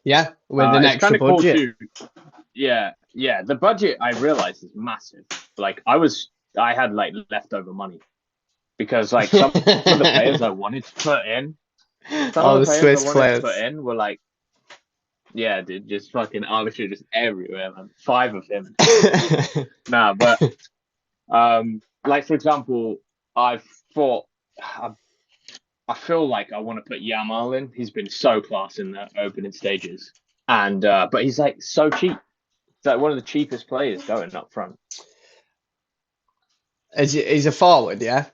Yeah, with an It's kind extra of cool budget. too. Yeah, yeah. The budget I realized is massive. Like I had like leftover money because like some of the players I wanted to put in, some of All the the players I Swiss wanted to put players. in were like, yeah, dude, just fucking arbitrary, just everywhere, man. Five of him. Nah, but like for example, I've thought I feel like I want to put Yamal in. He's been so class in the opening stages, and but he's like so cheap. He's like one of the cheapest players going up front. He's a forward, yeah.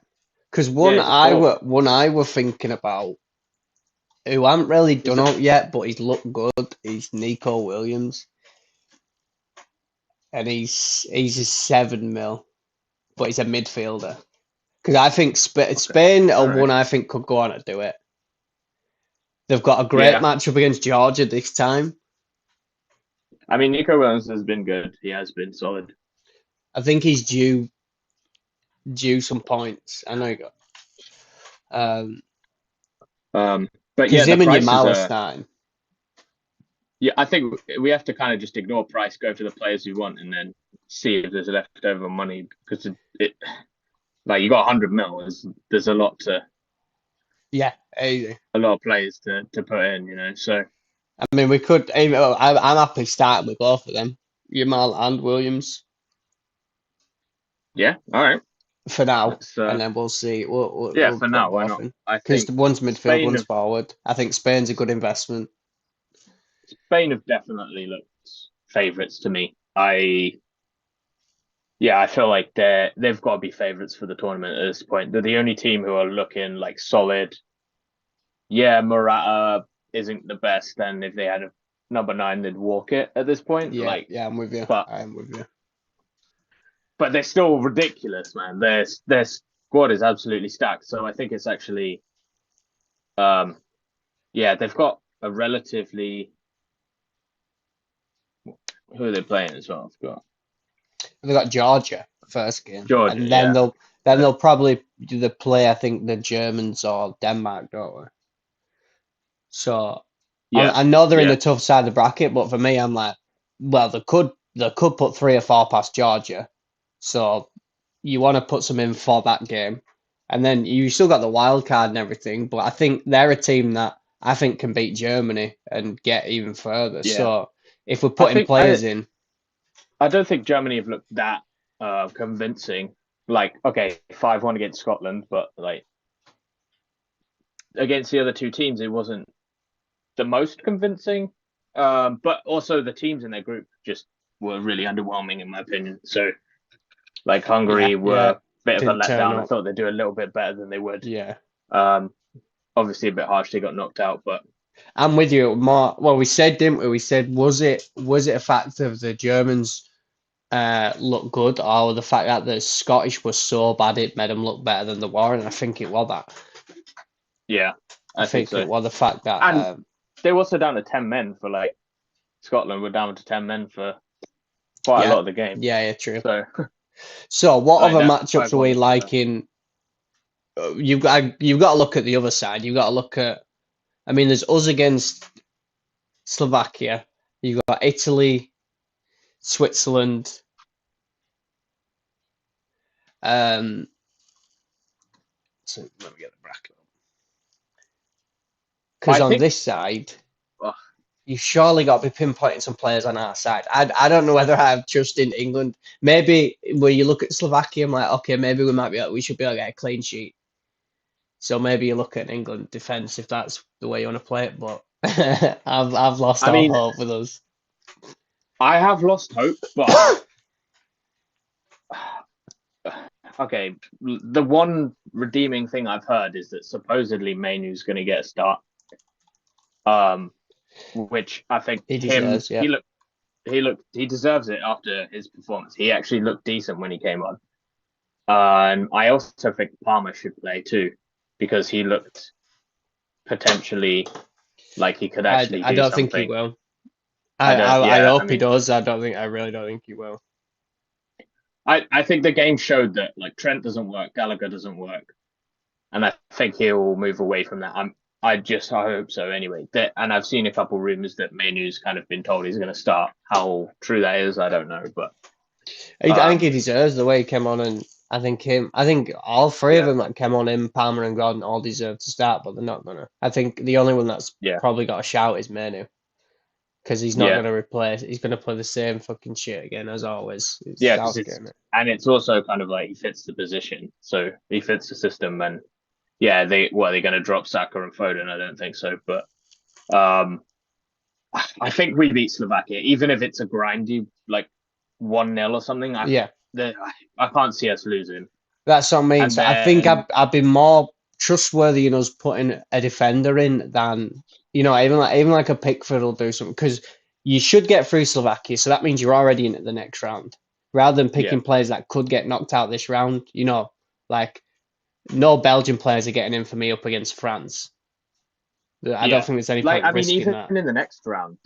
Because Yeah, he's a forward. one I were thinking about, who haven't really He's done a out yet, but he's looked good. He's Nico Williams, and he's a 7 mil, but he's a midfielder. Because I think okay. Spain are All right. one I think could go on to do it. They've got a great Yeah. matchup against Georgia this time. I mean, Nico Williams has been good. He has been solid. I think he's due some points. I know he got But because yeah, the him and prices Yamal are are. starting. Yeah, I think we have to kind of just ignore price, go for the players we want, and then see if there's leftover money because it like you got 100 mil. There's Yeah, easy. a lot of players to put in, So I mean, we could. I'm happy starting with both of them, Yamal and Williams, yeah, all right. for now, That's and then we'll see. Yeah, We'll for put now, why both not? in I because think the one's midfield, Spain one's have forward. I think Spain's a good investment. Spain have definitely looked favourites to me. I feel like they've got to be favourites for the tournament at this point. They're the only team who are looking like solid. Yeah, Morata isn't the best, and if they had a number nine, they'd walk it at this point. Yeah, yeah, I'm with you. But I am with you. but they're still ridiculous, man. Their squad is absolutely stacked. So I think it's actually, um, yeah, they've got a relatively. Who are they playing as well? I forgot. They got Georgia first game, Georgia, and yeah. then they'll probably do the play. I think the Germans or Denmark, don't they? So Yeah, I know they're in yeah, the tough side of the bracket, but for me, I'm like, well, they could put 3 or 4 past Georgia. So you want to put some in for that game, and then you still got the wild card and everything. But I think they're a team that I think can beat Germany and get even further. yeah. So if we're I putting think players in, I don't think Germany have looked that convincing. Like, okay, 5-1 against Scotland, but like against the other two teams, it wasn't the most convincing. But also the teams in their group just were really underwhelming in my opinion. So like yeah, Hungary yeah, were a bit of a didn't turn letdown. I up. thought they'd do a little bit better than they would. Yeah, Um, Obviously a bit harsh they got knocked out, but I'm with you. More, well, we said, didn't we? We said, was it a fact of the Germans look good, or the fact that the Scottish was so bad it made them look better than the war? And I think it was that. yeah, I I think think so. it was the fact that And they were also down to 10 men for like Scotland were down to 10 men for quite a yeah, lot of the game. yeah, yeah, true. So So, what like other that matchups are 5-1 we was fair. liking? You've got to look at the other side. You've got to look at. I mean, there's us against Slovakia. You've got Italy, Switzerland. Um, so let me get the bracket. Because I on think this side, oh, you surely got to be pinpointing some players on our side. I don't know whether I have trust in England. Maybe when you look at Slovakia, I'm like, okay, maybe we should be able to get a clean sheet. So maybe you look at England defense if that's the way you want to play it. But I've lost I all mean hope with us. I have lost hope, but okay. The one redeeming thing I've heard is that supposedly Mainu's going to get a start. Um, which I think He deserves, yeah. he deserves it after his performance. He actually looked decent when he came on. And I also think Palmer should play too, because he looked potentially like he could actually I do don't think he something. will. I don't. I Yeah, I hope he mean, does. I really don't think he will. I think the game showed that like Trent doesn't work, Gallagher doesn't work, and I think he'll move away from that. I hope so anyway. And I've seen a couple rumors that Mainu's kind of been told he's going to start. How true that is, I don't know, but I think he deserves the way he came on, and I think all three of yeah, them that came on him, Palmer and Gordon, all deserve to start, but they're not gonna. I think the only one that's yeah, probably got a shout is Manu, because he's not yeah, gonna replace. He's gonna play the same fucking shit again as always. It's yeah. Because Southgate, innit? it's also kind of like he fits the position, so he fits the system, and yeah, they're going to drop Saka and Foden? I don't think so, but um, I think we beat Slovakia, even if it's a grindy like 1-0 or something. Yeah, I can't see us losing. that's what I mean. And So I think then I'd be more trustworthy in us putting a defender in than even like a Pickford will do something, because you should get through Slovakia, so that means you're already in at the next round, rather than yeah, picking players that could get knocked out this round. Like no Belgian players are getting in for me up against France. I don't yeah. think there's any Like point I mean, risking even that. in the next round,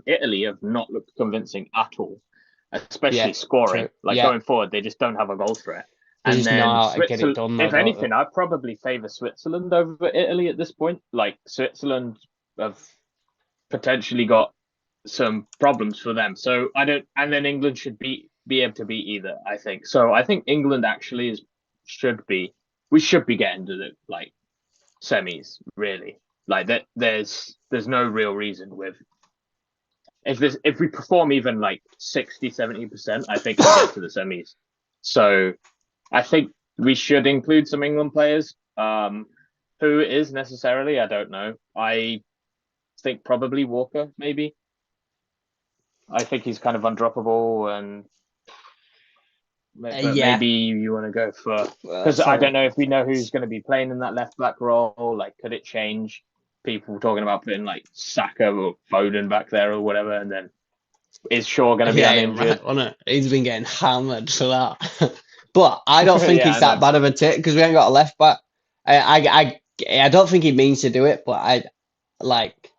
Italy have not looked convincing at all, Yeah, especially scoring. true. Like Yeah, going forward, they just don't have a goal threat. they And just know then how to get it Switzerland, done, though, if don't they? anything, I'd probably favour Switzerland over Italy at this point. Like Switzerland have potentially got some problems for them. So I don't, and then England should be able to beat either. I think so. I think England actually should be. We should be getting to the like semis really. Like that, there's no real reason with if we perform even like 60-70%, I think we get to the semis. So I think we should include some England players. Who it is necessarily, I don't know. I think probably Walker, maybe. I think he's kind of undroppable, and but Yeah. maybe you want to go for because Let's I have a don't look. know if we know who's going to be playing in that left back role. Like, could it change? People talking about putting like Saka or Foden back there or whatever, and then is Shaw going to be Yeah, you're uninjured? right, wasn't it? He's been getting hammered for that. But I don't think Yeah, it's I that know. bad of a take because we ain't got a left back. I don't think he means to do it, but I like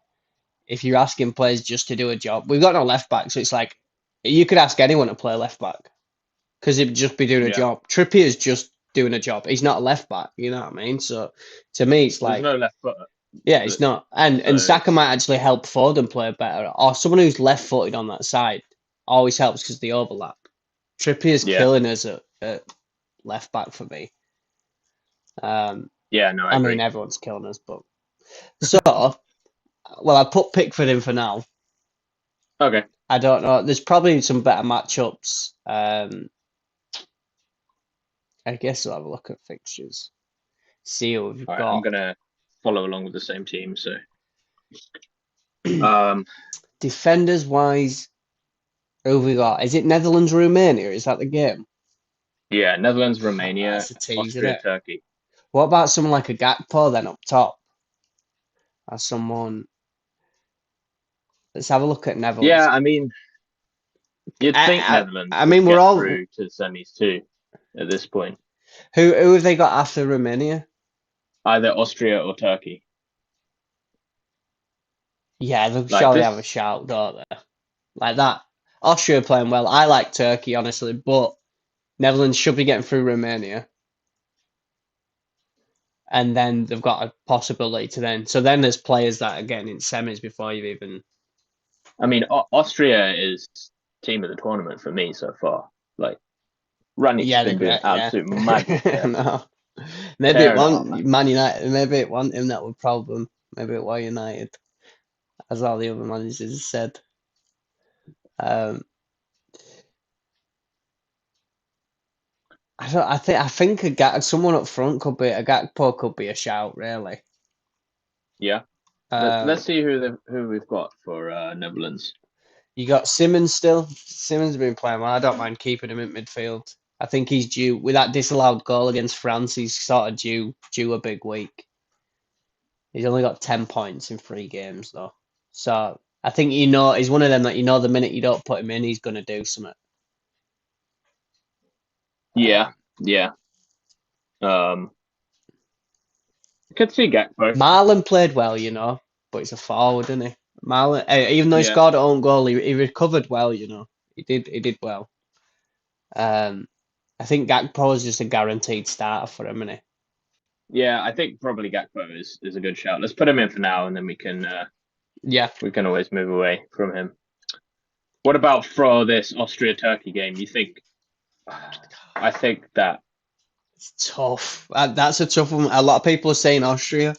if you're asking players just to do a job, we've got no left back, so it's like you could ask anyone to play left back because he'd just be doing a Yeah, job. Trippier's just doing a job. He's not a left back, you know what I mean? So to me, it's there's like no left foot, yeah, it's not. And so Saka might actually help Foden play better, or someone who's left-footed on that side always helps because they overlap. Trippier's yeah, killing us at left back for me. Um, yeah. No, I I mean agree. everyone's killing us, but so well, I put Pickford in for now. Okay, I don't know. There's probably some better matchups. I guess we'll have a look at fixtures. See what we've all right. I'm got. gonna follow along with the same team. So, um, Defenders wise, who have we got? Is it Netherlands Romania? Is that the game? yeah, Netherlands, That's Romania, a tease, isn't Austria, it? Turkey. What about someone like a Gakpo then up top? As someone, let's have a look at Yeah, Netherlands. I mean, you'd think I, Netherlands I would mean, we're get all through to the semis too at this point. who have they got after Romania? Either Austria or Turkey. Yeah, they'll Like surely have a this, shout, don't they? Like that. Austria playing well. I like Turkey honestly, but Netherlands should be getting through Romania, and then they've got a possibility to then. So then there's players that are getting in semis before you've even. I mean, Austria is team of the tournament for me so far. Like, Ranić's Yeah, they're been doing great. Yeah. absolute magic there, No. Maybe it tearing it up, man. wasn't Man United. Maybe it wasn't him that was problem. Maybe it was United, as all the other managers said. Um, I think someone up front could be a Gakpo could be a shout really. Yeah. Um, Let's see who we've got for Netherlands. you got Simmons still. Simmons has been playing well. I don't mind keeping him in midfield. I think he's due with that disallowed goal against France. He's sort of due a big week. He's only got 10 points in 3 games though, so I think he's one of them that the minute you don't put him in, he's gonna do something. Yeah, yeah. I could see Gakpo. Marlon played well, but he's a forward, isn't he? Marlon, even though he Yeah, scored an own goal, he recovered well, He did well. I think Gakpo is just a guaranteed starter for him, isn't he? Yeah, I think probably Gakpo is a good shout. Let's put him in for now, and then Yeah. we can always move away from him. What about for this Austria-Turkey game? You think? I think that It's tough. That's a tough one. A lot of people are saying Austria.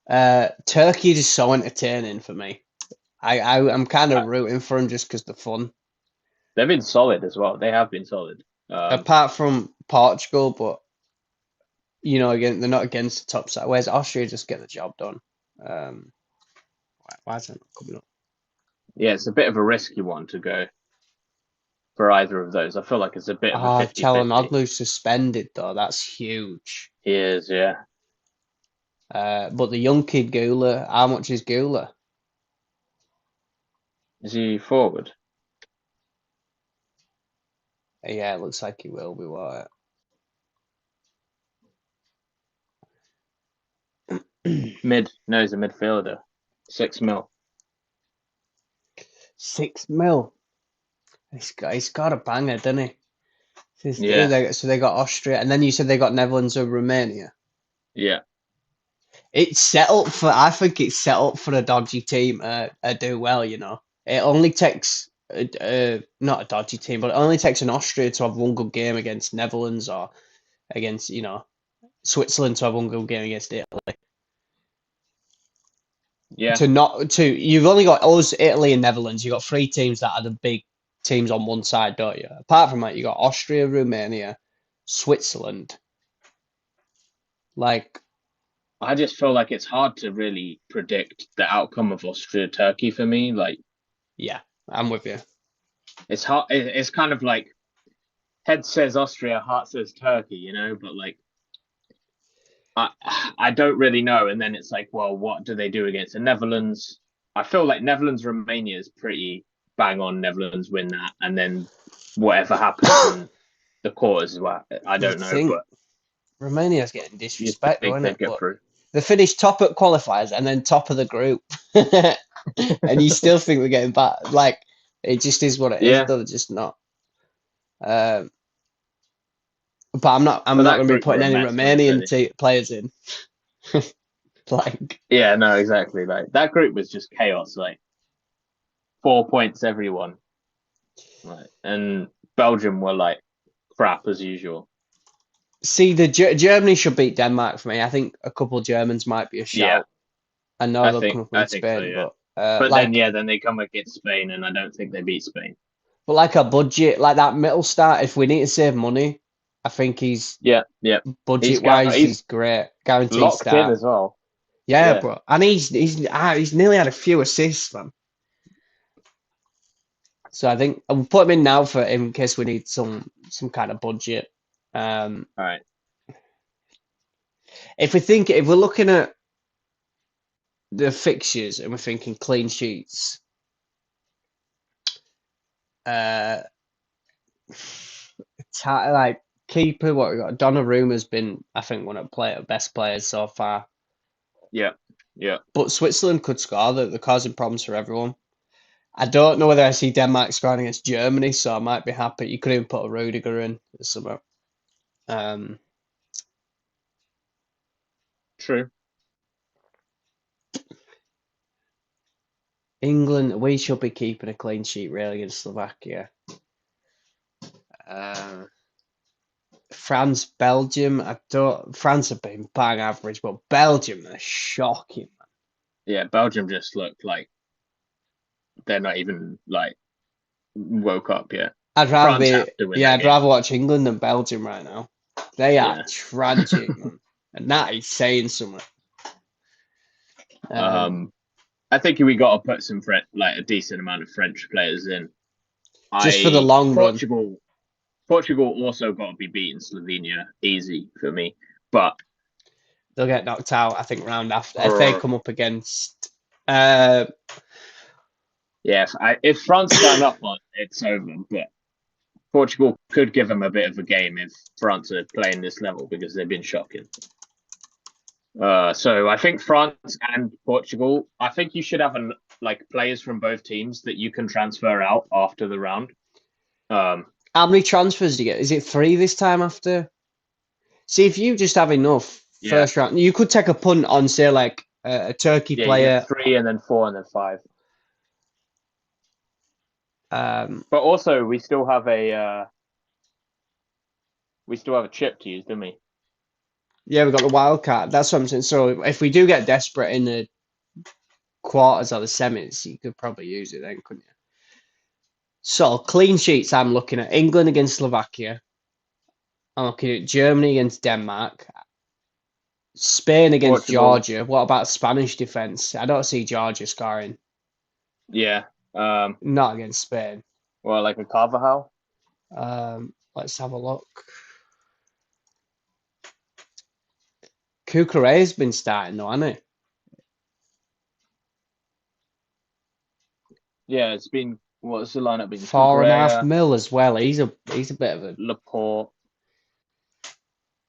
Turkey is so entertaining for me. I'm kind of rooting for them just because the fun. they've been solid as well. They have been solid. Apart from Portugal, but again, they're not against the top side. Whereas Austria just get the job done. Why is it not coming up? Yeah, it's a bit of a risky one to go for either of those. I feel like it's a bit of a 50-50. Çalhanoğlu's suspended though. That's huge. He is, yeah. But the young kid Gula, how much is Gula? Is he forward? Yeah, it looks like he will be. What? No, he's a midfielder. 6 mil. 6 mil. He's got a banger, doesn't he? Yeah. So they got Austria, and then you said they got Netherlands or Romania. Yeah. It's set up for. I think it's set up for a dodgy team do well. It only takes not a dodgy team, but it only takes an Austria to have one good game against Netherlands or against Switzerland to have one good game against Italy. Yeah. You've only got us, Italy, and Netherlands. You've got three teams that are the big teams on one side, don't you? Apart from that, you got Austria, Romania, Switzerland. Like, I just feel like it's hard to really predict the outcome of Austria-Turkey for me. Like, yeah, I'm with you. it's hard. It's kind of like head says Austria, heart says Turkey, but like I don't really know. And then it's like, well, what do they do against the Netherlands? I feel like Netherlands Romania is pretty bang on. Netherlands win that, and then whatever happens in the quarters is what I don't know. But Romania's getting disrespect, isn't it? Get through. They finished top at qualifiers and then top of the group, and you still think they're getting back. Like, it just is what it is. They're just not. But I'm not going to be putting any Romanian players in. Like, yeah, no, exactly. Like, that group was just chaos. Like, 4 points everyone. Like, and Belgium were like crap as usual. See, the Germany should beat Denmark for me. I think a couple of Germans might be a shout. Yeah. I know they'll come up with Spain, so, yeah. But then they come against Spain, and I don't think they beat Spain. But like a budget, like that middle start, if we need to save money, I think he's budget wise, he's great. Guaranteed locked start in as well. Yeah, bro, and he's nearly had a few assists, man. So I think I'll put him in now in case we need some kind of budget. All right. If we're looking at the fixtures and we're thinking clean sheets, like keeper, what we got? Donnarumma's been, I think, one of the best players so far. Yeah. But Switzerland could score. They're causing problems for everyone. I don't know whether I see Denmark scoring against Germany, so I might be happy. You could even put a Rudiger in or something. True. England, we should be keeping a clean sheet really against Slovakia. France, Belgium. France have been bang average, but Belgium are shocking, man. Yeah, Belgium just looked like they're not even like woke up yet. I'd rather watch England than Belgium right now. They are tragic, man. And that is saying something. I think we got to put some a decent amount of French players in. Just for the long run. Portugal also got to be beating Slovenia easy for me, but they'll get knocked out, I think, round after. If they come up against if France stand up on it's over, but Portugal could give them a bit of a game if France are playing this level because they've been shocking. So I think France and Portugal, I think you should have players from both teams that you can transfer out after the round. How many transfers do you get? Is it 3 this time after? See, if you just have enough Yeah. first round. You could take a punt on, say, like a Turkey Yeah, you player. get 3 and then 4 and then 5. But also we still have a chip to use, don't we? Yeah, we've got the wild card. That's what I'm saying. So if we do get desperate in the quarters or the semis, you could probably use it then, couldn't you? So clean sheets, I'm looking at England against Slovakia. I'm looking at Germany against Denmark. Spain against Portugal. Georgia. What about Spanish defense? I don't see Georgia scoring. Yeah. Not against Spain. Well, like a Carvajal. Let's have a look. Cucurella's been starting though, hasn't he? Yeah, it's been, what's the lineup been? 4.5 Cucurella, mil as well. He's a bit of a Laporte,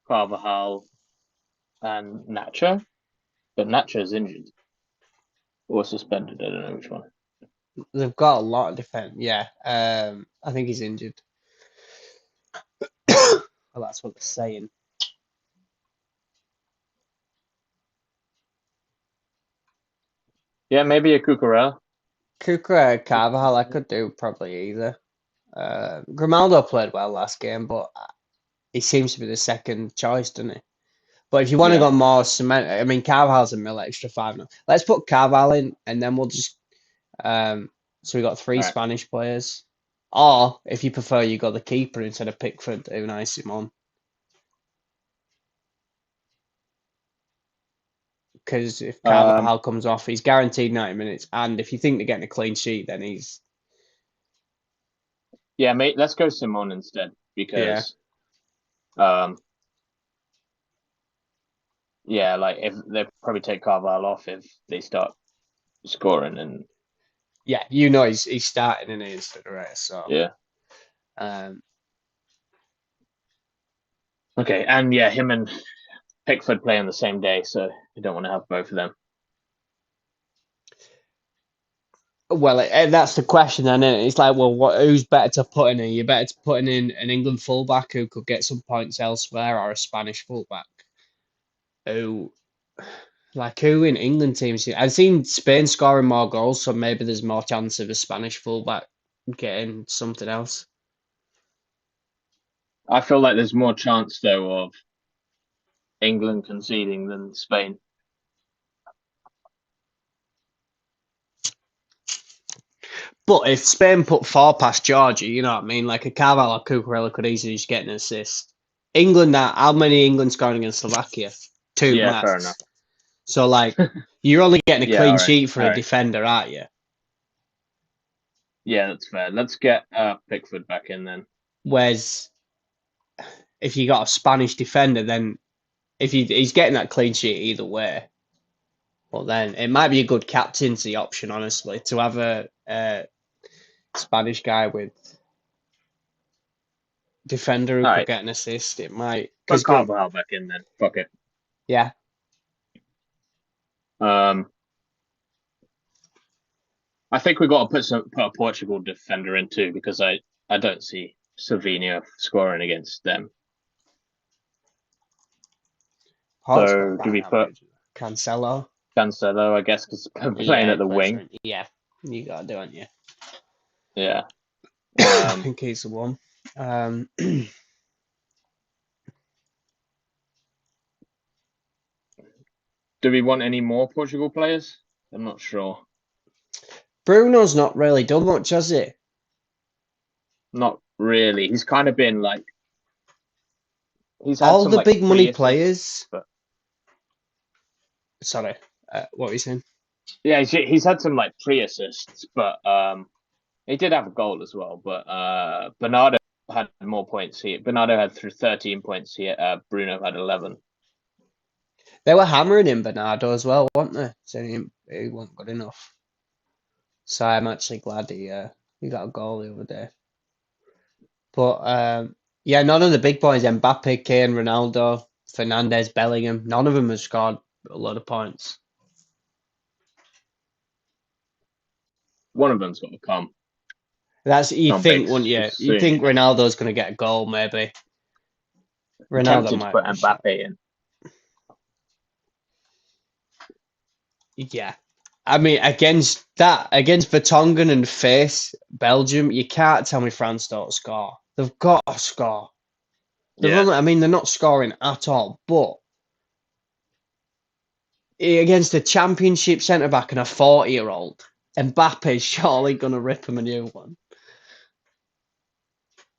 Carvajal, and Nacho. But Nacho's injured or suspended. I don't know which one. They've got a lot of defense. Yeah, I think he's injured. Well, that's what they're saying. Yeah, maybe a Cucurella. Cucurella, Carvajal, I could do probably either. Grimaldo played well last game, but he seems to be the second choice, doesn't he? But if you want to Yeah. go more cement, I mean, Carvajal's a mil extra 5 now. Let's put Carvajal in, and then we'll just so we got 3 All right. Spanish players. Or if you prefer, you got the keeper instead of Pickford, Unai Simon. Because if Carvajal comes off, he's guaranteed 90 minutes. And if you think they're getting a clean sheet, then he's. Yeah, mate, let's go Simon instead because, yeah, like if they probably take Carvajal off if they start scoring and. Yeah, you know he's starting in it instead of rest. So Yeah. Okay, and yeah, him and Pickford play on the same day, so you don't want to have both of them. Well, that's the question, then, isn't it? It's like, well, who's better to put in? Are you better to put in an England fullback who could get some points elsewhere, or a Spanish fullback who in England teams? I've seen Spain scoring more goals, so maybe there's more chance of a Spanish fullback getting something else. I feel like there's more chance though of England conceding than Spain. But if Spain put 4 past Georgia, you know what I mean? Like a Carvalho or Cucurella could easily just get an assist. England, how many England scoring against Slovakia? 2 Yeah, max. fair enough. So, like, you're only getting a clean right, sheet for a right. defender, aren't you? Yeah, that's fair. Let's get Pickford back in then. Whereas, if you got a Spanish defender, then if he's getting that clean sheet either way, well, then it might be a good captaincy option, honestly, to have a Spanish guy with defender who could get an assist. It might. Put Carvajal back in then. Fuck it. Yeah. I think we've got to put a Portugal defender in too because I don't see Slovenia scoring against them. So do we put Cancelo? Cancelo, I guess, because playing at the wing. Yeah, you got to do, aren't you? Yeah. I think he's the one. Do we want any more Portugal players? I'm not sure. Bruno's not really done much, has he? Not really. He's kind of been like. He's had all some, the like, big money assists, players. But... Sorry, what were you saying? Yeah, he's had some like pre-assists, but he did have a goal as well. But Bernardo had more points here. Bernardo had 13 points here. Bruno had 11. They were hammering him, Bernardo, as well, weren't they? Saying he wasn't good enough. So I'm actually glad he got a goal the other day. But yeah, none of the big boys, Mbappe, Kane, Ronaldo, Fernandes, Bellingham, none of them have scored a lot of points. One of them's got to come. That's you think, wouldn't you? You think Ronaldo's going to get a goal, maybe. Ronaldo might put Mbappe in. Yeah. I mean, against Vertonghen and Face, Belgium, you can't tell me France don't score. They've got to score. Yeah. I mean, they're not scoring at all, but against a championship centre back and a 40-year-old, Mbappe's surely going to rip him a new one.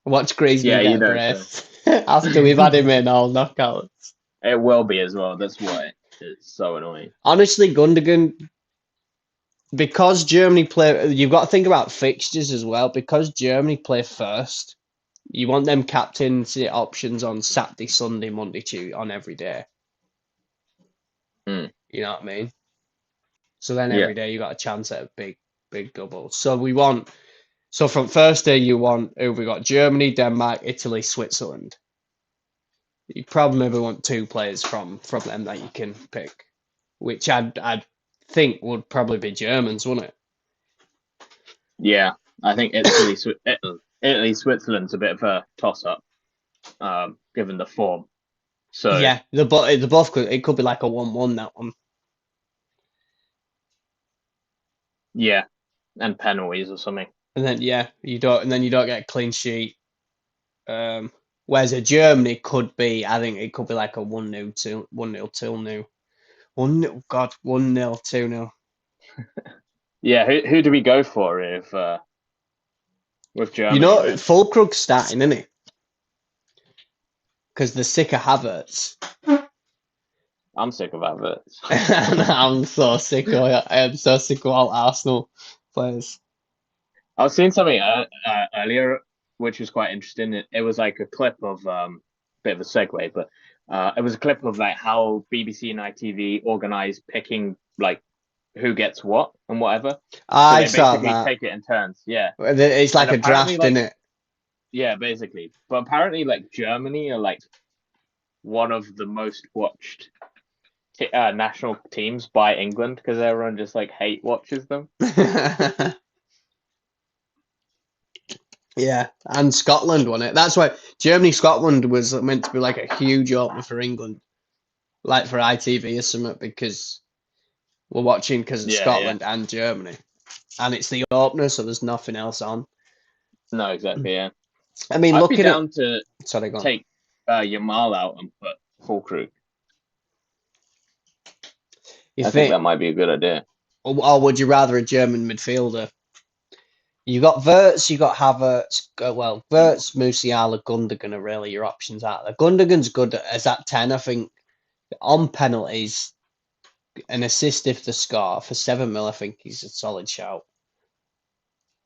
Watch Griezmann Yeah, get you a know so. brace after we've had him in all knockouts. It will be as well. That's why it's so annoying. Honestly, Gundogan, because Germany play, you've got to think about fixtures as well. Because Germany play first, you want them captaincy options on Saturday, Sunday, Monday, Tuesday, on every day. Mm. You know what I mean? So then Yeah. every day you got a chance at a big double. So from first day you want, we got Germany, Denmark, Italy, Switzerland. You probably maybe want 2 players from them that you can pick, which I'd think would probably be Germans, wouldn't it? Yeah. I think Italy, Switzerland's a bit of a toss-up, given the form. So Yeah, the both could, it could be like a 1-1 that one. yeah, and penalties or something. And then you don't get a clean sheet. Whereas a Germany could be, I think it could be like a 1-0, 1-0, 2-0. 1-0, God, 1-0, 2-0. Yeah, who do we go for if with You Germany know, then? Fulkrug's starting, isn't he? Because they're sick of Havertz. I'm sick of Havertz. I'm so sick of it. I am so sick of all Arsenal players. I was seeing something earlier, which was quite interesting. It was like a clip of bit of a segue, but it was a clip of like how BBC and ITV organize picking like who gets what and whatever. So I they saw basically that. take it in turns, yeah. It's And like a apparently, draft, isn't it? yeah, basically. But apparently, like Germany are like one of the most watched national teams by England because everyone just like hate watches them. Yeah, and Scotland won it. That's why Germany-Scotland was meant to be like a huge opener for England, like for ITV or something, because we're watching because of Yeah, yeah. Scotland and Germany, and it's the opener, so there's nothing else on. No, exactly. Yeah. I mean, I'd be looking at down to sorry, go on. take Yamal out and put full crew. You I think think, that might be a good idea. or would you rather a German midfielder? You got Wirtz, you got Havertz. Well, Wirtz, Musiala, Gundogan are really your options out there. Gundogan's good as at 10, I think. On penalties, an assist if they score for 7 mil, I think he's a solid shout.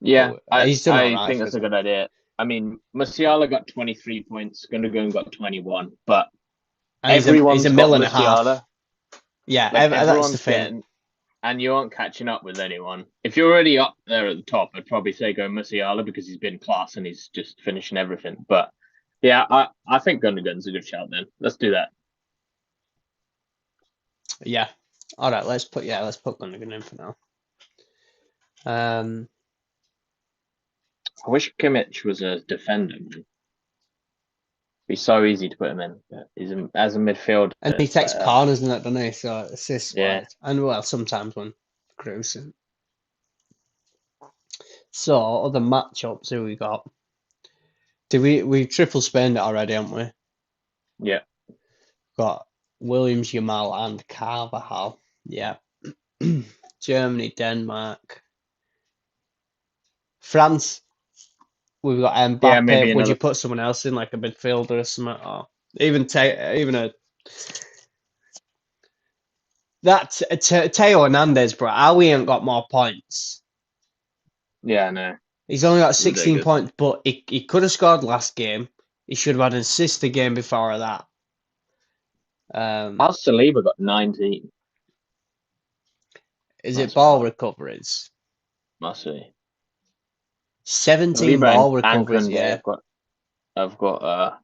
Yeah, But he's done all I right think for that's a them. good idea. I mean, Musiala got 23 points, Gundogan got 21, but And he's a everyone's got mil and a half. Musiala. Yeah, Like that's the everyone's thing. getting, and you aren't catching up with anyone. If you're already up there at the top, I'd probably say go Musiala because he's been class and he's just finishing everything. But yeah, I think Gundogan's a good shout then. Let's do that. Yeah. All right, let's put Gundogan in for now. I wish Kimmich was a defender, man. Be so easy to put him in. But as a midfielder, And he it's takes like, corners and that, doesn't he? So assists yeah. wise. And well, sometimes when cruising. So other matchups who we got. Did we triple Spain it already, haven't we? Yeah. Got Williams, Yamal, and Carvajal. Yeah. Germany, Denmark, France. We've got Yeah, maybe Mbappe. Would you another. put someone else in, like a midfielder or something, or even Teo Hernandez, bro? How he ain't got more points? Yeah, no. He's only got 16 Ridiculous. points, but he could have scored last game. He should have had an assist the game before that. How's Saliba got 19? Is it That's ball wild. recoveries? Must be. 17 Saliba ball and recoveries, Kunde yeah. have got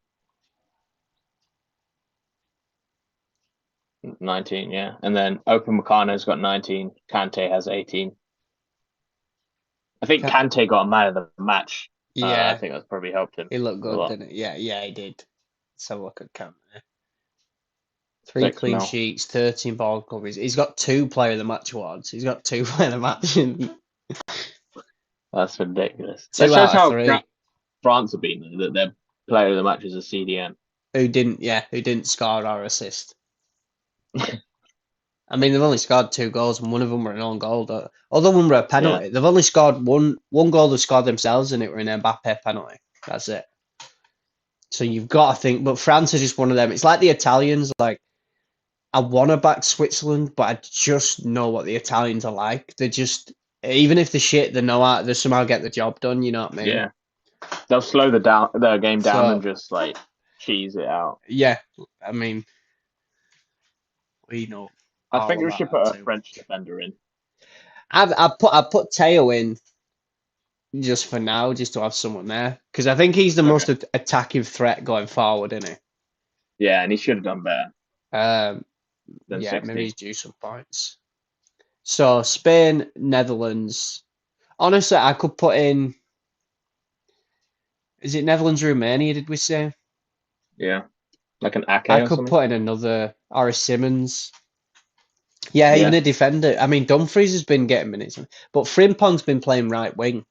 19, yeah. And then Open Meccano's got 19. Kante has 18. I think Kante got a man of the match. I Yeah, think that's probably helped him he looked a good, lot. didn't it? Yeah, he did. Let's have a look at Kante. 3 6 clean mil. sheets, 13 ball covers. He's got 2 player of the match awards. He's got 2 player of the match and That's ridiculous. That 2 shows out of how 3. France have been, though, that their player of the match is a CDM. Who didn't score or assist. I mean, they've only scored 2 goals, and one of them were an own goal. Other one were a penalty. They've only scored one goal. They've scored themselves, and it were an Mbappe penalty. That's it. So you've got to think. But France are just one of them. It's like the Italians. Like, I want to back Switzerland, but I just know what the Italians are like. They're just, even if they're shit, they somehow get the job done. You know what I mean? Yeah. They'll slow the game down and So just like cheese it out. yeah, I mean, we know I all think we about should that put a too. French defender in. I put Teo in just for now, just to have someone there, because I think he's the most Okay. attacking threat going forward, isn't he? Yeah, and he should have done better than Yeah, maybe 60. he's due some points. So Spain, Netherlands. Honestly, I could put in. Is it Netherlands, Romania? Did we say? Yeah, like an Ake I or could something. put in another or Simmons. Yeah, even Yeah, a defender. I mean, Dumfries has been getting minutes, but Frimpong's been playing right wing.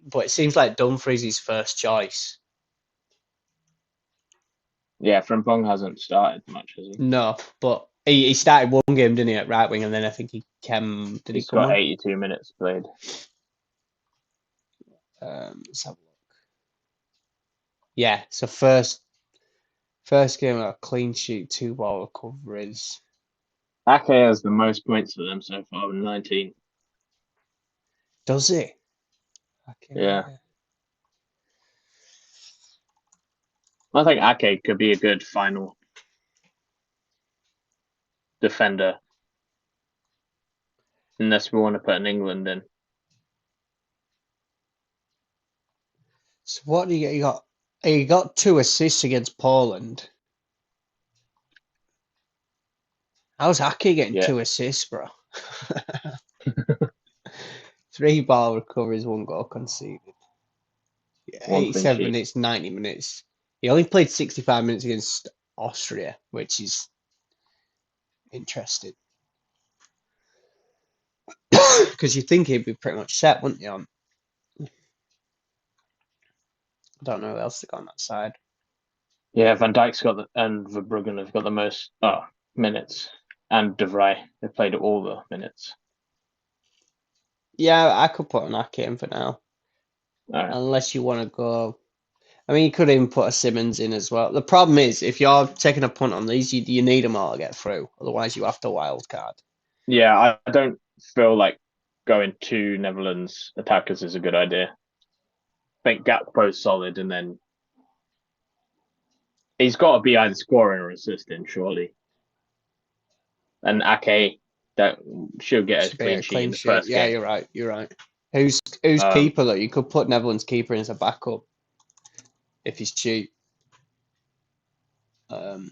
But it seems like Dumfries is first choice. yeah. Frimpong hasn't started much, has he? No, but he started one game, didn't he, at right wing, and then I think he came. Did he He's come got on? 82 minutes played. Let's have a look. Yeah, so first game a clean sheet, 2 ball recoveries. Ake has the most points for them so far with 19. Does he? Yeah, Okay. I think Ake could be a good final defender, unless we want to put an England in. So what do you get? He got 2 assists against Poland. How's Aki getting Yeah, 2 assists, bro? 3 ball recoveries, 1 goal conceded. Yeah, one clean 87 sheet. minutes, 90 minutes. He only played 65 minutes against Austria, which is interesting. Because you think he'd be pretty much set, wouldn't you? I don't know who else they got on that side. Yeah, Van Dijk's got and Verbruggen have got the most minutes, and De Vrij. They played all the minutes. Yeah, I could put an Ake in for now, All right. unless you want to go. I mean, you could even put a Simmons in as well. The problem is, if you're taking a punt on these, you need them all to get through. Otherwise, you have to wild card. Yeah, I don't feel like going 2 Netherlands attackers is a good idea. I think Gakpo's solid, and then he's got to be either scoring or assisting, surely. And Ake that should get a Should be clean a sheet in clean the sheet. first Yeah, game. you're right. You're right. Who's Um, keeper though? You could put Netherlands keeper in as a backup if he's cheap. yeah,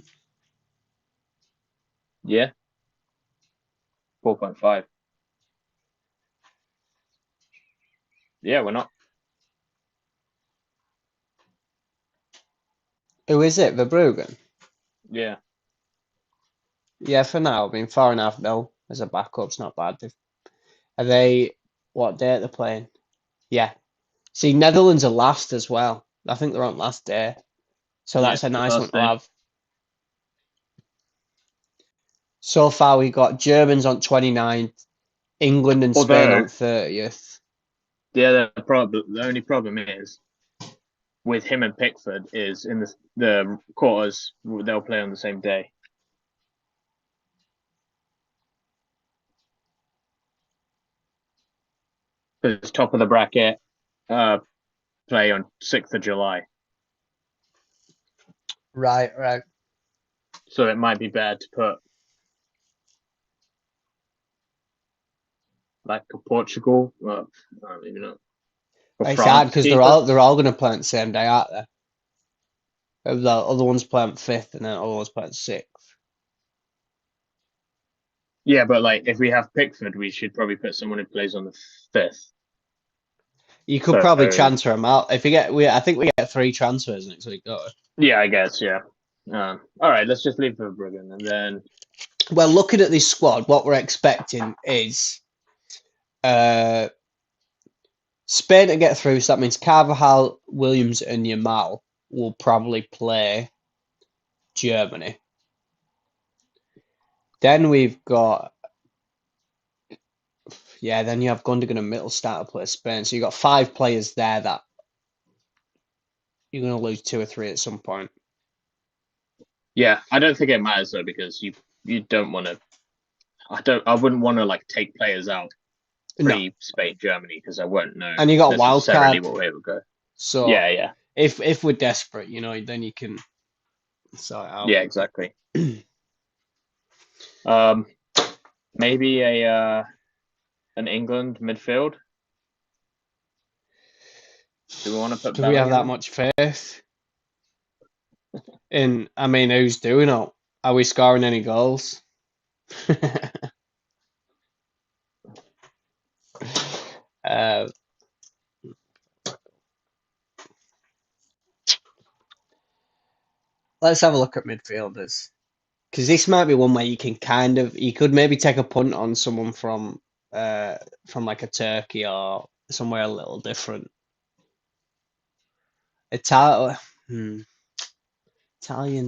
4.5. Yeah, we're not. Who is it? Verbruggen. Yeah, Yeah, for now. I mean, 4.5 mil as a backup's not bad. Are they? What date they're playing? Yeah. See, Netherlands are last as well. I think they're on last day, so yeah, that's a the nice one first to day. have. So far, we got Germans on 29th, England and Spain on Although 30th. the only problem is with him and Pickford is in the quarters they'll play on the same day. Because top of the bracket play on 6th of July. Right, right. So it might be better to put like a Portugal. Well, I don't even know. For It's hard France because keeper. they're all going to play on the same day, aren't they? The other ones play on 5th, and then other ones play on 6th. Yeah, but like if we have Pickford, we should probably put someone who plays on the 5th. You could probably transfer him out if I think we get 3 transfers next week, don't we? Yeah, I guess. Yeah. All right, let's just leave Verbruggen and then. Well, looking at this squad, what we're expecting is Spain to get through. So that means Carvajal, Williams, and Yamal will probably play Germany. Then we've got. Yeah, then you have Gundogan and Mittelstadt to play Spain. So you've got 5 players there that you're going to lose 2 or 3 at some point. Yeah, I don't think it matters though because you don't want to. I wouldn't want to like take players out pre-Spain Germany because I won't know. And you got wild card. What way it would go. So yeah. If we're desperate, then you can sort it out. Yeah, exactly. Maybe an England midfield. Do we want to put? Do we have that much faith? Who's doing it? Are we scoring any goals? Let's have a look at midfielders, because this might be one where you could maybe take a punt on someone from like a Turkey or somewhere a little different. Italian,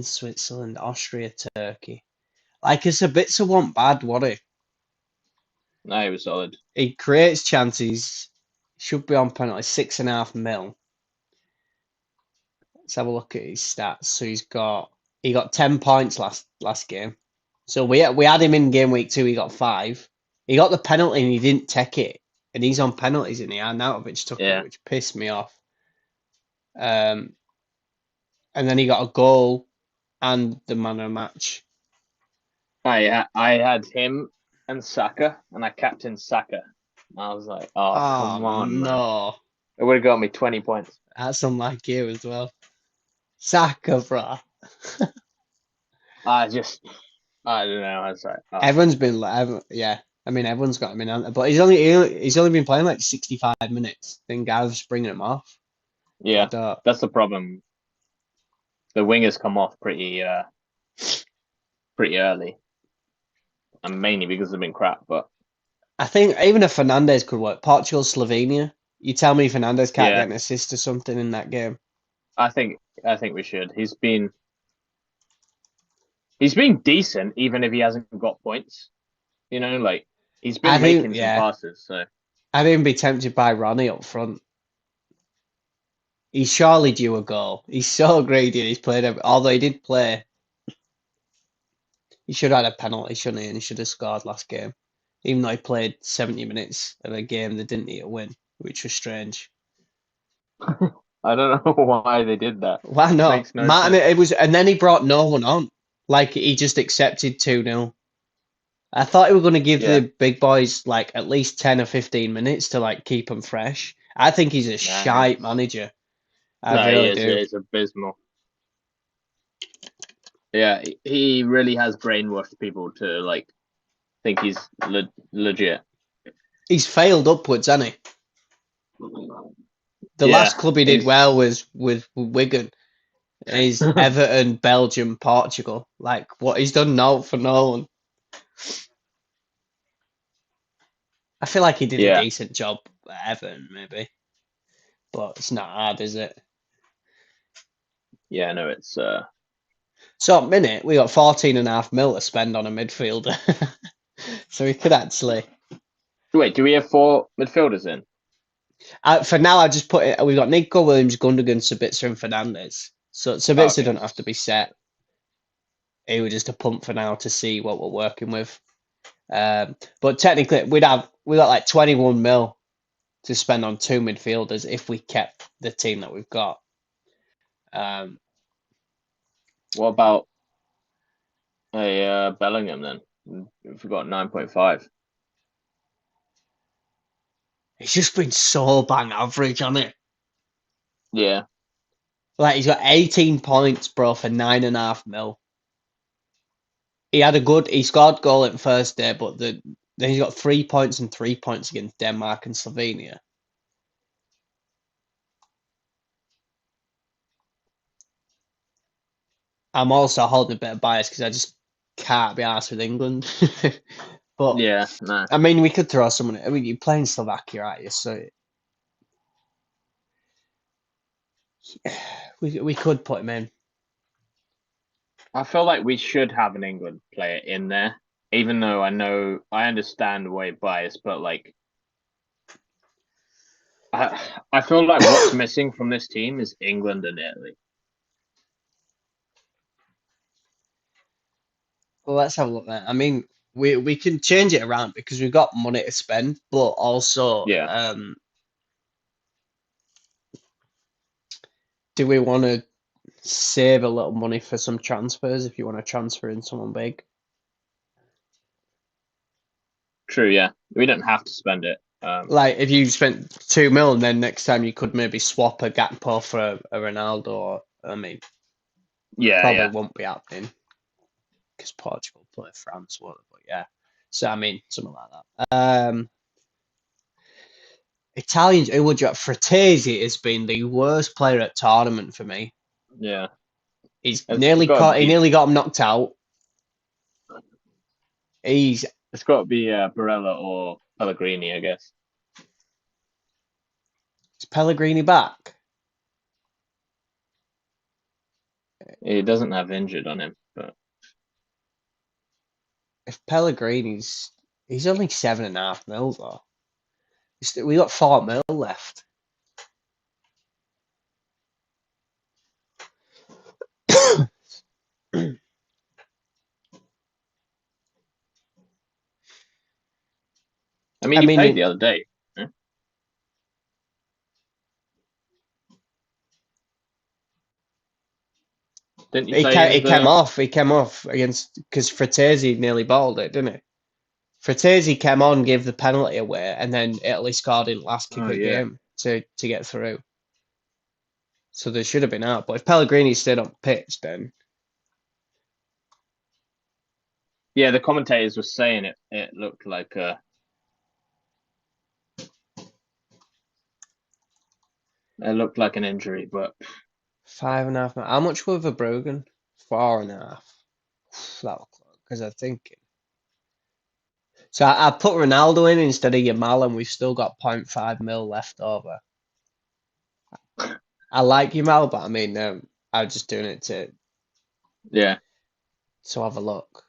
Switzerland, Austria, Turkey. Like, it's a bit so one bad, what he? No, he was solid. He creates chances. Should be on penalty, 6.5 mil. Let's have a look at his stats. So he got 10 points last game. So we had him in game week 2. He got 5. He got the penalty and he didn't take it. And he's on penalties and Arnautovic took it, which pissed me off. And then he got a goal and the man of the match. I had him and Saka, and I captained Saka. I was like, come on, no. Man. It would have got me 20 points. That's unlike you as well. Saka, bro. I don't know. I was like, everyone's been everyone's got him in, but he's only been playing like 65 minutes. Then Gareth's bringing him off. Yeah, that's the problem. The wingers come off pretty early, and mainly because they've been crap. But I think even if Fernandes could work, Portugal, Slovenia. You tell me Fernandes can't get an assist or something in that game. I think we should. He's been decent, even if he hasn't got points. Like he's been making some passes. So I'd even be tempted by Ronnie up front. He's surely due a goal. He's so greedy. He's played although he did play. He should have had a penalty, shouldn't he? And he should have scored last game, even though he played 70 minutes of a game that didn't need a win, which was strange. I don't know why they did that. Why not? And then he brought no one on. Like, he just accepted 2-0. I thought he was going to give the big boys like at least 10 or 15 minutes to like keep them fresh. I think he's a shite manager. He's abysmal. Yeah, he really has brainwashed people to like think he's legit. He's failed upwards, hasn't he? The last club he did well was with Wigan. He's Everton, Belgium, Portugal. Like, what he's done now for no one. I feel like he did a decent job at Everton, maybe. But it's not hard, is it? Yeah, no, it's... So, at minute, we got 14.5 mil to spend on a midfielder. So we could actually... Wait, do we have 4 midfielders in? For now, I just put it... We've got Nico Williams, Gundogan, Sabitzer and Fernandes. So Sabitzer don't have to be set. It was just a pump for now to see what we're working with. But technically, we got like 21 mil to spend on 2 midfielders if we kept the team that we've got. What about a Bellingham then? If we got 9.5. It's just been so bang average, hasn't it? Yeah. Like, he's got 18 points, bro, for 9.5 mil. He scored goal in first day, but then he's got 3 points and 3 points against Denmark and Slovenia. I'm also holding a bit of bias because I just can't be arsed with England. But Yeah, no. I mean, we could throw someone. I mean, you're playing Slovakia, aren't you? So we could put him in. I feel like we should have an England player in there, even though I understand why bias, but like I feel like what's missing from this team is England and Italy. Well, let's have a look then. I mean, we can change it around because we've got money to spend, but also, Yeah, do we want to save a little money for some transfers if you want to transfer in someone big? true. Yeah, we don't have to spend it. Like if you spent 2 mil, and then next time you could maybe swap a Gakpo for a Ronaldo. Or, I mean, Yeah, probably yeah. won't be happening because Portugal play France, won't they? But yeah, so I mean, something like that. Italians, who would you? Fratesi has been the worst player at tournament for me. Yeah, He's it's nearly got to caught. He be nearly got him knocked out. He's it's got to be Barella or Pellegrini, I guess. is Pellegrini back? He doesn't have injured on him, but If Pellegrini's, he's only 7.5 mil though. We got 4 mil left. I mean, I he mean, played the other day. Huh? Didn't he play he in came the? off. He came off against because Fratesi nearly balled it, didn't he? Fratesi came on, gave the penalty away, and then Italy scored in last kick Oh of the yeah, game to get through. So they should have been out. But if Pellegrini stayed on pitch, then yeah. The commentators were saying it. It looked like an injury, but 5.5 mil. How much were Verbruggen? 4.5. That was close because I think so. I put Ronaldo in instead of Yamal, and we've still got 0.5 mil left over. I like Yamal, but I mean, I'm just doing it yeah. to have a look.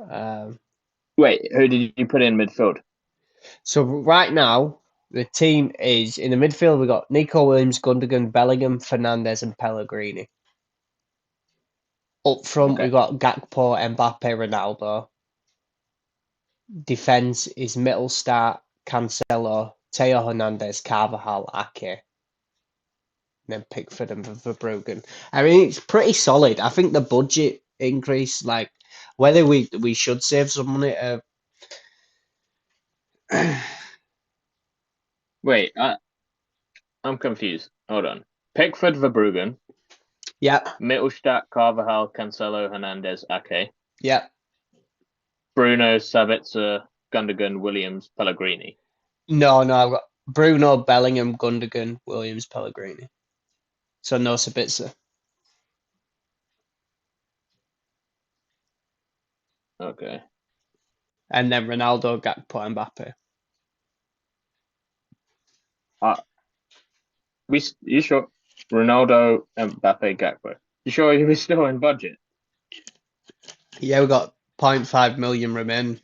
Um, Wait, who did you put in midfield? so right now, the team is in the midfield. We've got Nico Williams, Gundogan, Bellingham, Fernandez, and Pellegrini. Up front, we've Okay, got Gakpo, Mbappe, Ronaldo. Defense is Mittelstadt, Cancelo, Teo Hernandez, Carvajal, Ake, and then Pickford and Verbruggen. I mean, it's pretty solid. I think the budget increase, like whether we should save some money. wait. I'm confused. Hold on. Pickford, Verbruggen, Yep, Mittelstadt, Carvajal, Cancelo, Hernandez, Ake, yep. Bruno, Sabitzer, Gundogan, Williams, Pellegrini. No, I've got Bruno, Bellingham, Gundogan, Williams, Pellegrini. So no Sabitzer. Okay. And then Ronaldo, Gakpo, Mbappe. Uh, you sure? Ronaldo, Mbappe, Gakpo. You sure he was still in budget? Yeah, we got 0.5 million remaining.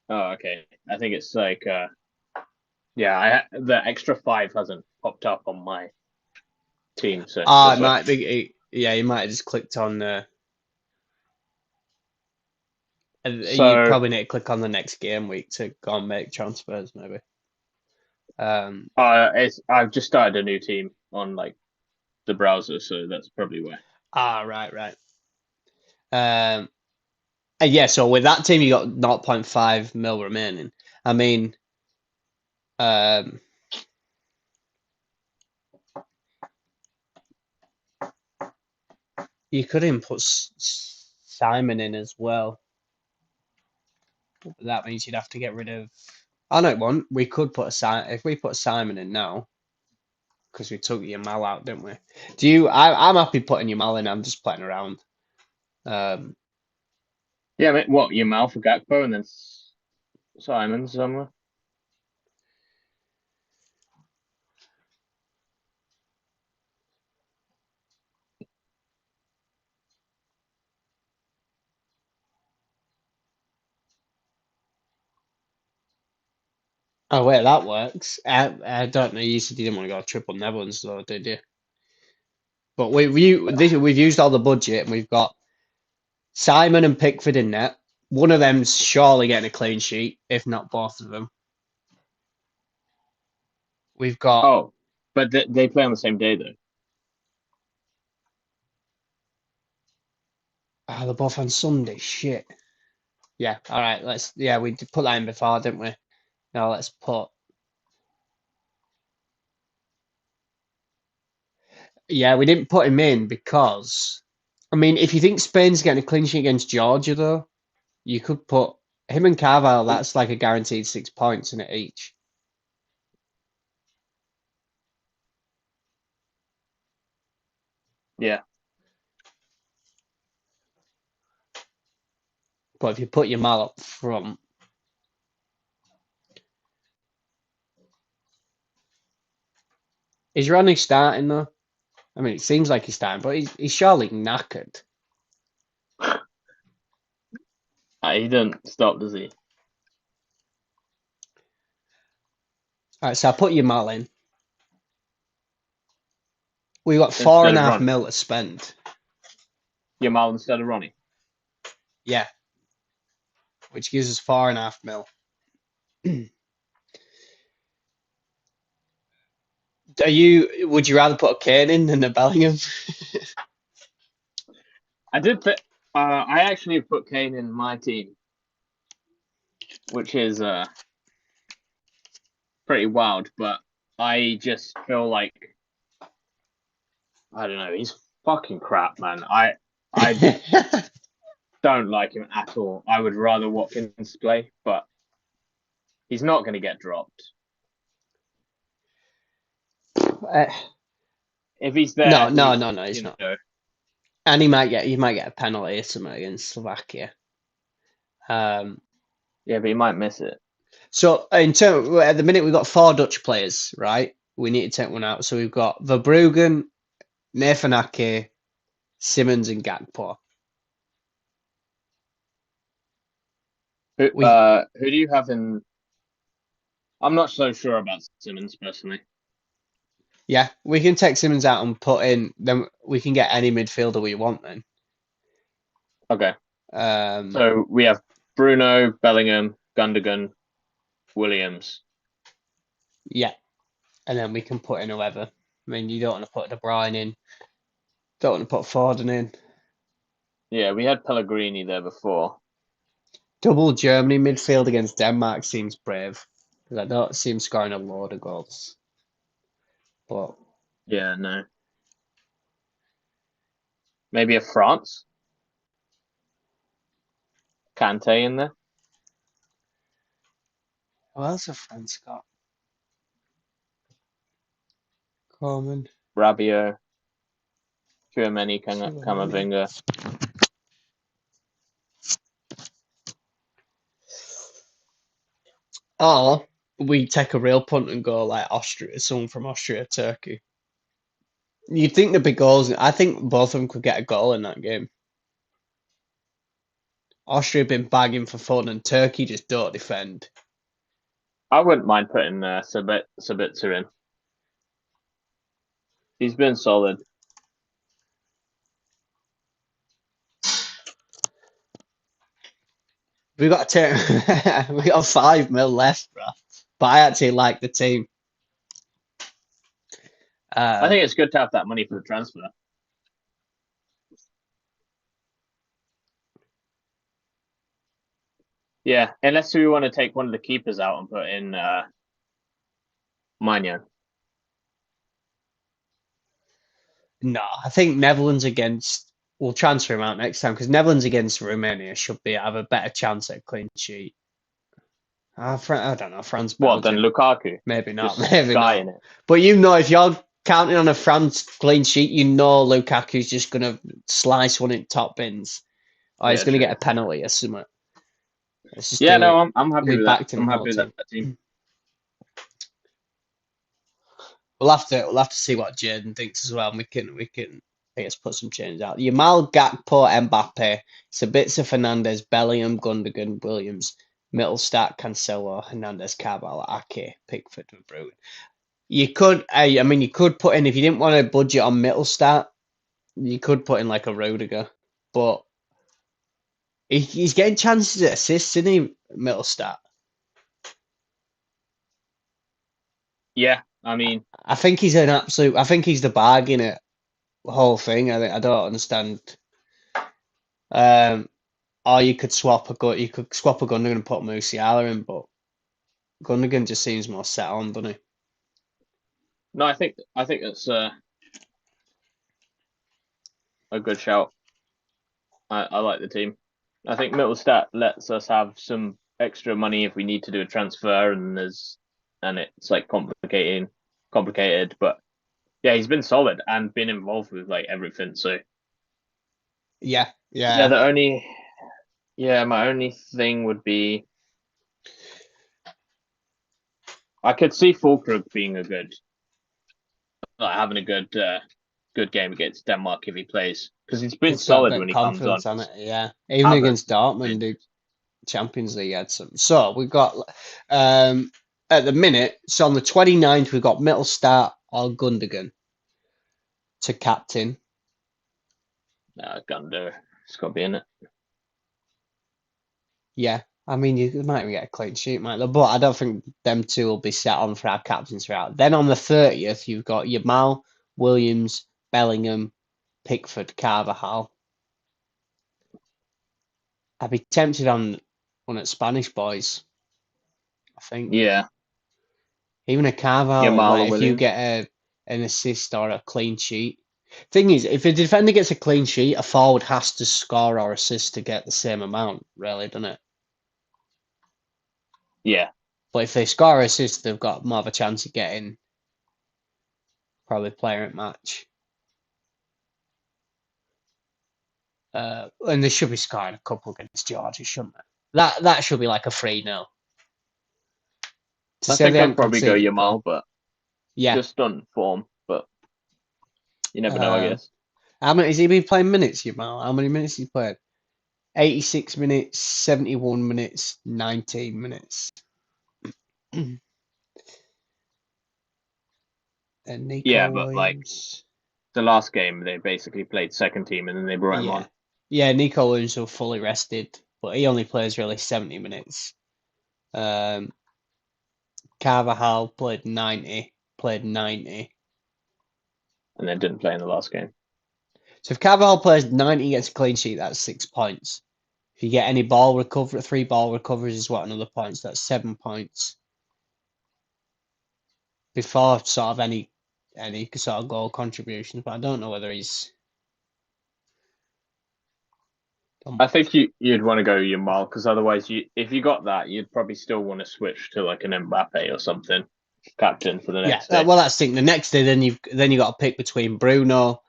Oh, okay. I think it's like yeah. The extra 5 hasn't popped up on my team, so Ah, that's it why. might be. Yeah, you might have just clicked on. You So probably need to click on the next game week to go and make transfers, maybe. I've just started a new team on like the browser, so that's probably why. Right. And yeah, so with that team, you got 0.5 mil remaining. I mean, um, you could input Simon in as well. That means you'd have to get rid of. I know one. We could put a Simon if we put Simon in now. because we took Yamal out, didn't we? Do you? I'm happy putting Yamal in. I'm just playing around. Yeah, mate, what, Yamal for Gakpo and then Simon somewhere? Oh wait, that works. I don't know. You said you didn't want to go triple Netherlands though, did you? But we've used all the budget and we've got Simon and Pickford in net. One of them's surely getting a clean sheet, if not both of them. We've got Oh, but they play on the same day though. they're both on Sunday. Shit. Yeah. All right. We did put that in before, didn't we? Now let's put. Yeah, we didn't put him in because, I mean, if you think Spain's getting a clean sheet against Georgia, though, you could put him and Carvalho. That's like a guaranteed 6 points in it each. Yeah. But if you put your mal up front, is Ronnie starting though? I mean, it seems like he's starting, but he's surely knackered. He didn't stop, does he? All right, so I put your mal in. We got Instead 4.5 of mil to spend. Yamal instead of Ronnie. Yeah, which gives us 4.5 mil. Would you rather put a Kane in than a Bellingham? I did put. I actually put Kane in my team, which is pretty wild. But I just feel like I don't know. He's fucking crap, man. I don't like him at all. I would rather Watkins play, but he's not going to get dropped. If he's there, No, he's not. Know. And he might get a penalty or something against Slovakia. Yeah, but he might miss it. So at the minute we've got 4 Dutch players, right? We need to take one out. So we've got Verbruggen, Nathan Ake, Simmons, and Gakpo. Who do you have in? I'm not so sure about Simmons personally. Yeah, we can take Simmons out and put in. Then we can get any midfielder we want. Then. Okay. So we have Bruno, Bellingham, Gundogan, Williams. Yeah, and then we can put in whoever. I mean, you don't want to put De Bruyne in. Don't want to put Foden in. Yeah, we had Pellegrini there before. Double Germany midfield against Denmark seems brave because I don't see him scoring a load of goals. But yeah, no. Maybe a France. Kante in there. Who else have France got? Coleman. Rabiot. Tchouameni, Camavinga. Or we take a real punt and go like Austria, someone from Austria, Turkey. You'd think there'd be goals. I think both of them could get a goal in that game. Austria have been bagging for fun and Turkey just don't defend. I wouldn't mind putting Sabitzer in. He's been solid. We got we got 5 mil left, bro. But I actually like the team. I think it's good to have that money for the transfer. Yeah, unless we want to take one of the keepers out and put in Magnan. No, I think Netherlands against. We'll transfer him out next time because Netherlands against Romania should have a better chance at a clean sheet. I don't know, France. What, Belgium. then Lukaku? Maybe not. Just Maybe Sky not. in it. But if you're counting on a France clean sheet, you know Lukaku's just going to slice one in top bins. Or he's Yeah, going to true. get a penalty or something. Let's just Yeah, do no, it. I'm happy We with that. backed him I'm the happy whole with that team. team. We'll have to see what Jaden thinks as well. And we can I guess put some changes out. Yamal, Gakpo, Mbappe, Sabitzer, Fernandez, Bellingham, Gundogan, Williams, Mittelstadt, Cancelo, Hernandez, Carvalho, Ake, Pickford, and Bruin. You could, I mean, you could put in if you didn't want to budget on Mittelstadt, you could put in like a Rudiger, but he's getting chances at assists, isn't he, Mittelstadt? Yeah, I mean, I think he's an absolute. I think he's the bargain at the whole thing. I don't understand. Um, or you could swap a Gundogan and put Musiala in, but Gundogan just seems more set on, doesn't he? no, I think that's a good shout. I like the team. I think Mittelstadt lets us have some extra money if we need to do a transfer, and it's like complicated. But yeah, he's been solid and been involved with like everything. So Yeah, yeah, yeah. my only thing would be I could see Fulkrug being having a good game against Denmark if he plays because he's been It's got a solid bit of when he comes on. confidence on it. Yeah, even Havertz against has Dortmund, been the Champions League had some. So we've got um at the minute. So on the 29th, we've got Mittelstadt or Gundogan to captain. Gundo. It's got to be in it. Yeah, I mean, you might even get a clean sheet, might they? But I don't think them two will be set on for our captains throughout. Then on the 30th, you've got Yamal, Williams, Bellingham, Pickford, Carvajal. I'd be tempted on one of the Spanish boys, I think. Yeah, Even a Carvajal, Yamal or like if you Williams. get an assist or a clean sheet. Thing is, if a defender gets a clean sheet, a forward has to score or assist to get the same amount, really, doesn't it? Yeah, But if they score or assist, they've got more of a chance of getting probably player at match. And they should be scoring a couple against Georgia, shouldn't they? That should be like a 3-0. To I say they think I'd haven't probably go conceded a Yamal, goal. but Yeah. just on form. But you never know, I Um, guess. how many has he been playing minutes, Yamal? How many minutes has he played? 86 minutes, 71 minutes, 19 minutes. And Yeah, Nico but like Williams. the last game, they basically played second team and then they brought him Yeah. on. Yeah, Nico Williams was fully rested, but he only plays really 70 minutes. Um, Carvajal played 90, And then didn't play in the last game. So if Carvajal plays 90, he gets a clean sheet, that's 6 points. If you get any ball recovery, 3 ball recoveries is what another points, that's 7 points. Before sort of any sort of goal contributions, but I don't know whether he's I think you'd want to go Yamal because otherwise, if you got that, you'd probably still want to switch to like an Mbappe or something, captain for the yeah. next day. Well, that's the thing. The next day, then you got to pick between Bruno,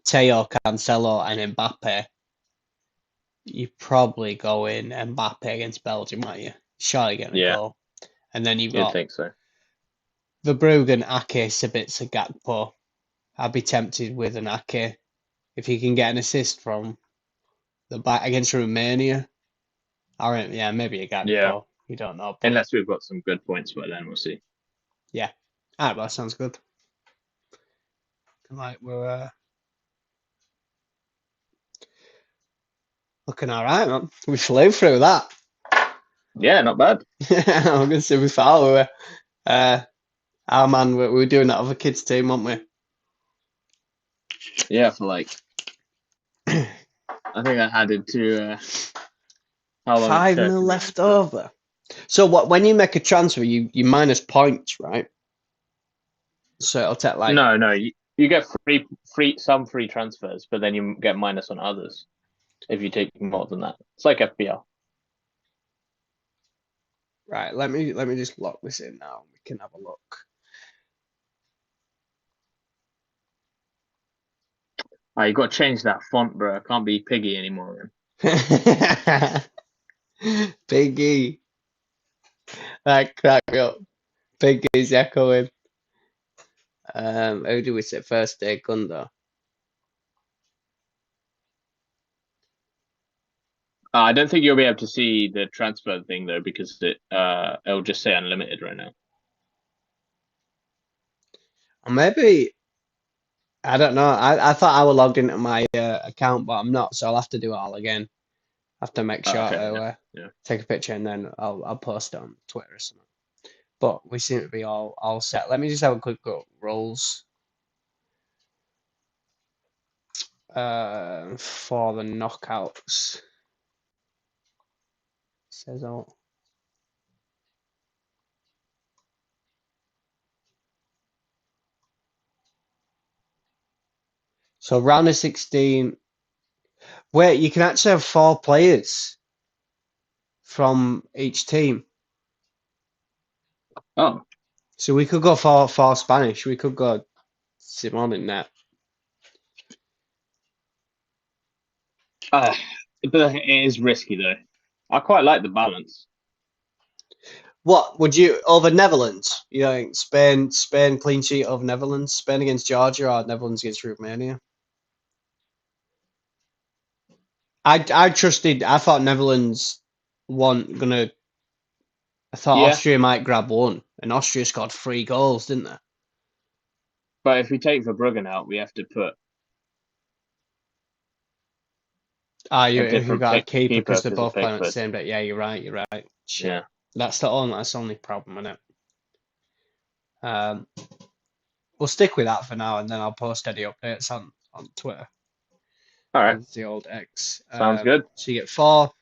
Teo, Cancelo, and Mbappe. You probably go in Mbappe against Belgium, might you? Surely getting a Yeah, goal, and then you've you'd got think so. Verbruggen, Ake, Sabitzer, Gakpo. I'd be tempted with an Ake if he can get an assist from the back against Romania. Or yeah, maybe a Yeah, Gakpo. You don't know, but unless we've got some good points, but then we'll see. yeah. Alright, well, that sounds good. Like we're looking all right, man. We flew through that. Yeah, not bad. I'm gonna say we thought we were. Our man, we were doing that other kids team, weren't we? Yeah, for like, I think I added to how long it 5 took. mil left over. So what? When you make a transfer, you minus points, right? So it'll take like No, you get some free transfers, but then you get minus on others if you take more than that. It's like FPL. right. Let me just lock this in now. We can have a look. Oh, you got to change that font, bro. I can't be Piggy anymore, Piggy. That cracked me up. Piggy's echoing. Who do we say first day? Gundo. I don't think you'll be able to see the transfer thing though, because it'll just say unlimited right now. Or maybe I don't know. I thought I was logged into my account, but I'm not, so I'll have to do it all again. I have to make Oh, sure fair to enough. Yeah. take a picture and then I'll post it on Twitter or something. But we seem to be all set. Let me just have a quick look. Roles for the knockouts. Says all. So round of 16. Wait, you can actually have 4 players from each team. Oh, So we could go for Spanish. We could go Simon in that. but it is risky though. I quite like the balance. What would you over Netherlands? You know, Spain clean sheet over Netherlands, Spain against Georgia or Netherlands against Romania? I trusted. I thought Netherlands weren't gonna. I thought Yeah, Austria might grab one, and Austria scored 3 goals, didn't they? but if we take Verbruggen out, we have to put Ah, a you different got a keeper keeper because they're because of both playing at the Pickford. same day. Yeah, you're right. You're right. Shit, Yeah. that's the only problem in it. Um, we'll stick with that for now, and then I'll post any updates on Twitter All right. as the old X. Sounds good. So you get four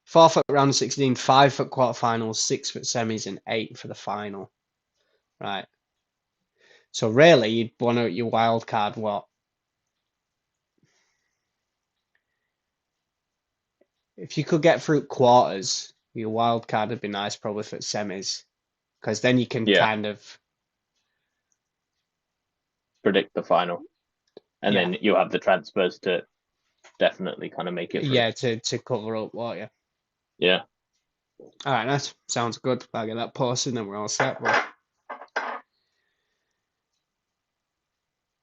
for round of 16, 5 for quarterfinals, 6 for semis, and 8 for the final. Right. So really, you'd want to your wild card what? If you could get through quarters, your wild card would be nice probably for semis, because then you can Yeah. kind of Predict the final, and yeah then you'll have the transfers to definitely kind of make it through. to cover up what yeah. Yeah. All right, nice. Sounds good. I'll get that posted, and then we're all set. Well,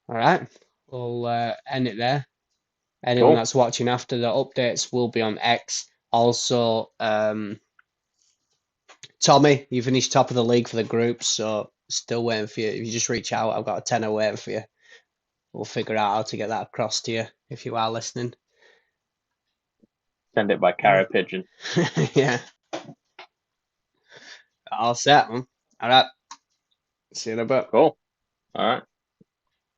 all right, we'll end it there. Anyone Cool. that's watching after the updates will be on X. Also, Tommy, you finished top of the league for the group, so still waiting for you. If you just reach out, I've got a tenner waiting for you. We'll figure out how to get that across to you if you are listening. Send it by Yeah. carrier pigeon. Yeah. All set, man. All right. See you in a bit. Cool. All right.